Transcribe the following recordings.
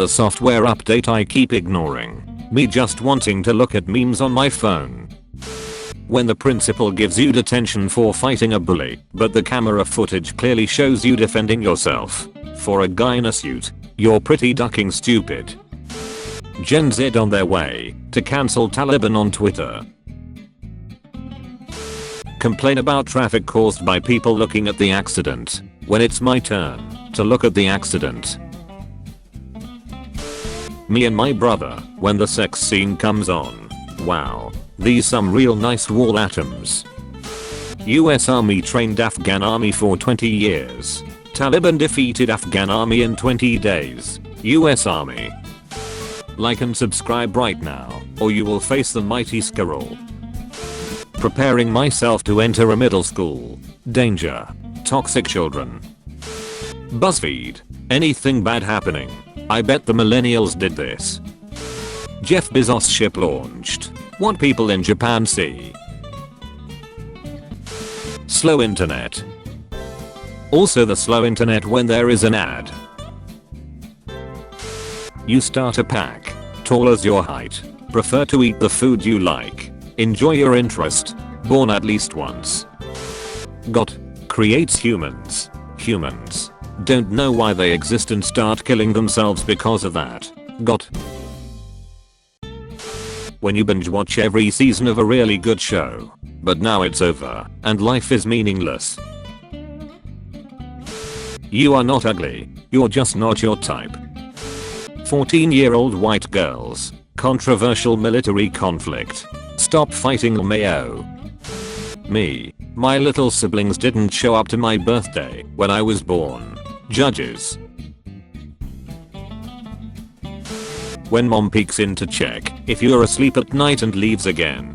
the software update I keep ignoring. Me just wanting to look at memes on my phone. When the principal gives you detention for fighting a bully, but the camera footage clearly shows you defending yourself. For a guy in a suit, you're pretty ducking stupid. Gen Z on their way to cancel Taliban on Twitter. Complain about traffic caused by people looking at the accident when it's my turn to look at the accident. Me and my brother when the sex scene comes on. Wow, these some real nice wall atoms. US Army trained Afghan Army for 20 years. Taliban defeated Afghan Army in 20 days. US Army. Like and subscribe right now, or you will face the mighty scroll. Preparing myself to enter a middle school. Danger. Toxic children. BuzzFeed. Anything bad happening? I bet the millennials did this. Jeff Bezos ship launched. What people in Japan see. Slow internet. Also the slow internet when there is an ad. You start a pack. Tall as your height. Prefer to eat the food you like. Enjoy your interest. Born at least once. Got. Creates humans. Humans. Don't know why they exist and start killing themselves because of that. Got. When you binge watch every season of a really good show. But now it's over and life is meaningless. You are not ugly. You're just not your type. 14-year-old white girls. Controversial military conflict. Stop fighting Mayo. Me. My little siblings didn't show up to my birthday when I was born. Judges. When mom peeks in to check if you're asleep at night and leaves again.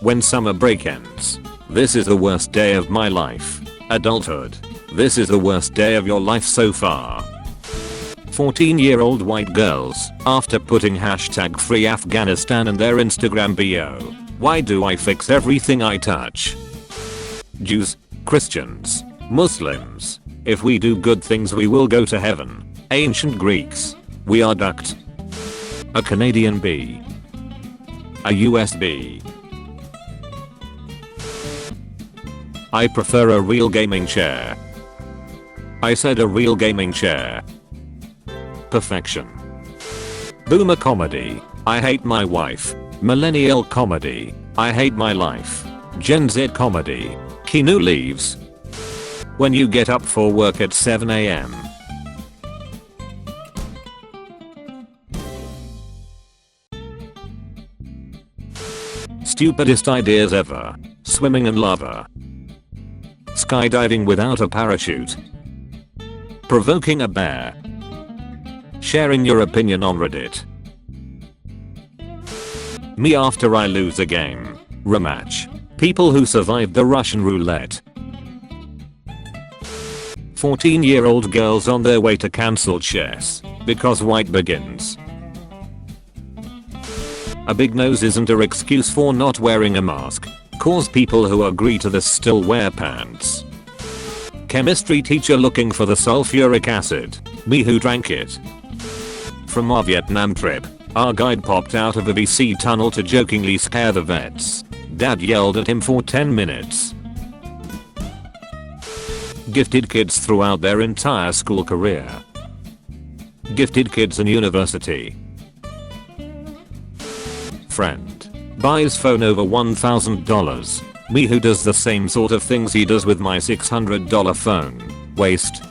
When summer break ends. This is the worst day of my life. Adulthood. This is the worst day of your life so far. 14-year-old white girls after putting hashtag free Afghanistan in their Instagram bio. Why do I fix everything I touch? Jews, Christians, Muslims. If we do good things we will go to heaven. Ancient Greeks. We are ducked. A Canadian bee. A US bee. I prefer a real gaming chair. I said a real gaming chair. Perfection. Boomer comedy. I hate my wife. Millennial comedy. I hate my life. Gen Z comedy. Keanu leaves. When you get up for work at 7 AM. Stupidest ideas ever. Swimming in lava. Skydiving without a parachute. Provoking a bear. Sharing your opinion on Reddit. Me after I lose a game. Rematch. People who survived the Russian roulette. 14-year-old girls on their way to cancel chess because white begins. A big nose isn't an excuse for not wearing a mask. Cause people who agree to this still wear pants. Chemistry teacher looking for the sulfuric acid. Me who drank it. From our Vietnam trip, our guide popped out of a VC tunnel to jokingly scare the vets. Dad yelled at him for 10 minutes. Gifted kids throughout their entire school career. Gifted kids in university. Friend. Buys phone over $1,000. Me who does the same sort of things he does with my $600 phone. Waste.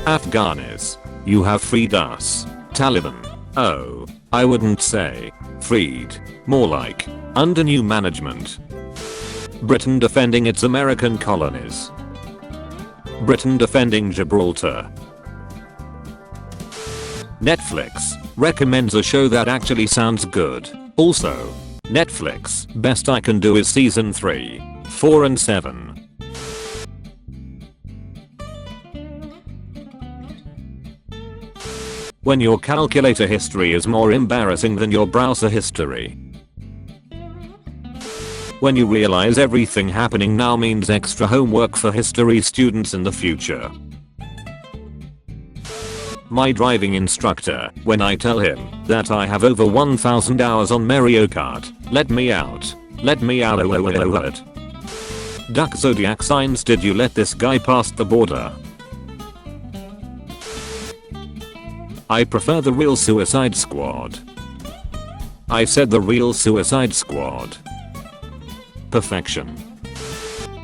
Afghanis. You have freed us. Taliban. Oh, I wouldn't say freed. More like under new management. Britain defending its American colonies. Britain defending Gibraltar. Netflix recommends a show that actually sounds good. Also, Netflix best I can do is season 3, 4 and 7. When your calculator history is more embarrassing than your browser history. When you realize everything happening now means extra homework for history students in the future. My driving instructor, when I tell him that I have over 1000 hours on Mario Kart. Let me out. Let me out. Duck zodiac signs. Did you let this guy past the border? I prefer the real Suicide Squad. I said the real Suicide Squad. Perfection.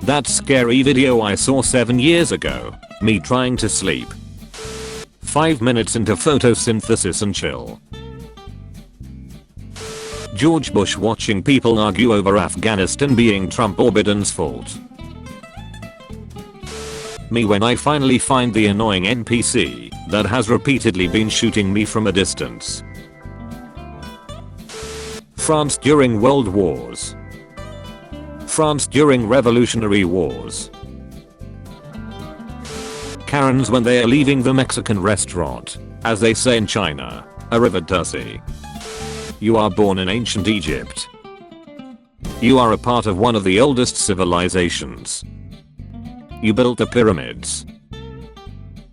That scary video I saw 7 years ago. Me trying to sleep. 5 minutes into photosynthesis and chill. George Bush watching people argue over Afghanistan being Trump or Biden's fault. Me when I finally find the annoying NPC that has repeatedly been shooting me from a distance. France during World Wars. France during Revolutionary Wars. Karens when they are leaving the Mexican restaurant, as they say in China, arrivederci. You are born in ancient Egypt. You are a part of one of the oldest civilizations. You built the pyramids.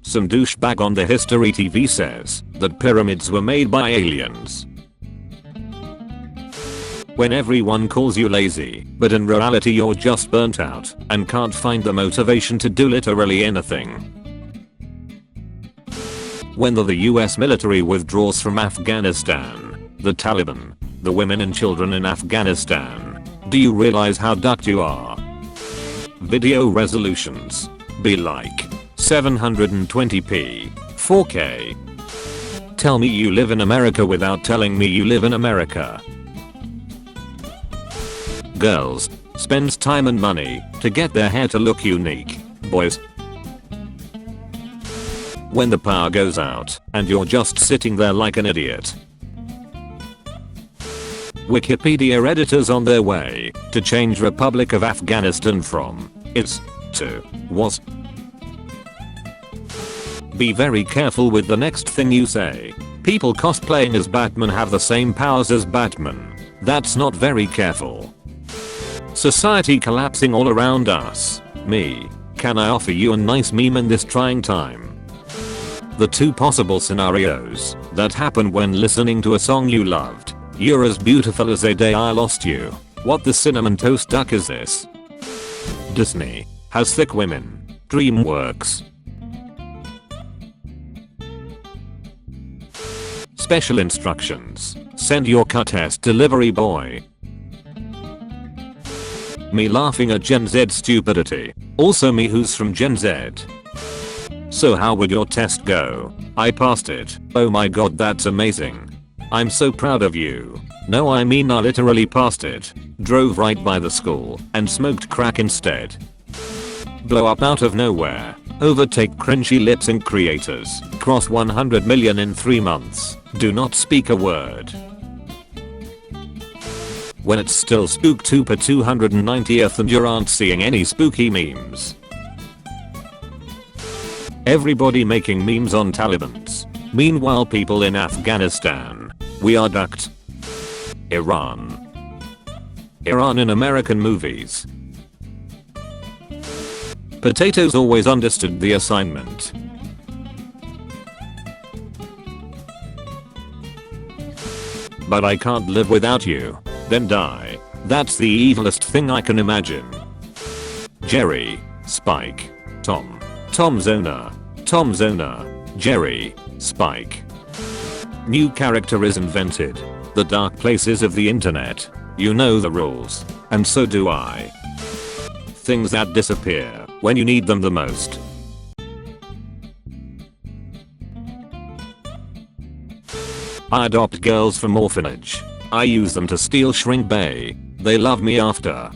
Some douchebag on the History TV says that pyramids were made by aliens. When everyone calls you lazy, but in reality you're just burnt out and can't find the motivation to do literally anything. When the US military withdraws from Afghanistan, the Taliban, the women and children in Afghanistan, do you realize how ducked you are? Video resolutions. Be like 720p, 4K. Tell me you live in America without telling me you live in America. Girls spends time and money to get their hair to look unique. Boys, when the power goes out and you're just sitting there like an idiot. Wikipedia editors on their way to change Republic of Afghanistan from is to was. Be very careful with the next thing you say. People cosplaying as Batman have the same powers as Batman. That's not very careful. Society collapsing all around us. Me. Can I offer you a nice meme in this trying time? The two possible scenarios that happen when listening to a song you loved. You're as beautiful as a day I lost you. What the cinnamon toast duck is this? Disney has thick women. DreamWorks. Special instructions. Send your cut test delivery boy. Me laughing at Gen Z stupidity. Also me who's from Gen Z. So how would your test go? I passed it. Oh my god, that's amazing. I'm so proud of you. No, I mean I literally passed it. Drove right by the school and smoked crack instead. Blow up out of nowhere. Overtake cringy lip sync creators. Cross 100 million in 3 months. Do not speak a word. When it's still Spooktober 290th and you aren't seeing any spooky memes. Everybody making memes on Talibans. Meanwhile people in Afghanistan. We are ducked. Iran. Iran in American movies. Potatoes always understood the assignment. But I can't live without you. Then die. That's the evilest thing I can imagine. Jerry. Spike. Tom. Tom Zona. Jerry. Spike. New character is invented. The dark places of the internet. You know the rules. And so do I. Things that disappear when you need them the most. I adopt girls from orphanage. I use them to steal Shrink Bay. They love me after.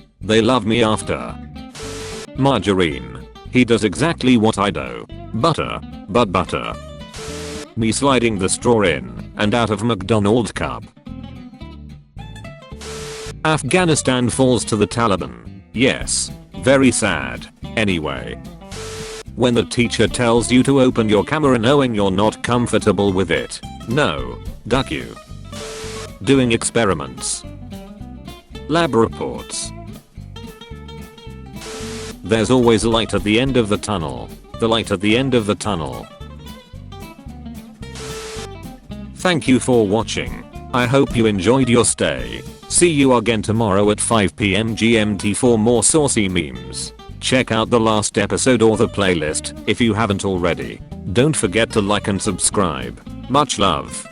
Margarine. He does exactly what I do. Butter. Butter. Me sliding the straw in and out of McDonald's cup. Afghanistan falls to the Taliban. Yes. Very sad. Anyway. When the teacher tells you to open your camera knowing you're not comfortable with it. No. Duck you. Doing experiments. Lab reports. There's always a light at the end of the tunnel. The light at the end of the tunnel. Thank you for watching. I hope you enjoyed your stay. See you again tomorrow at 5 PM GMT for more saucy memes. Check out the last episode or the playlist if you haven't already. Don't forget to like and subscribe. Much love.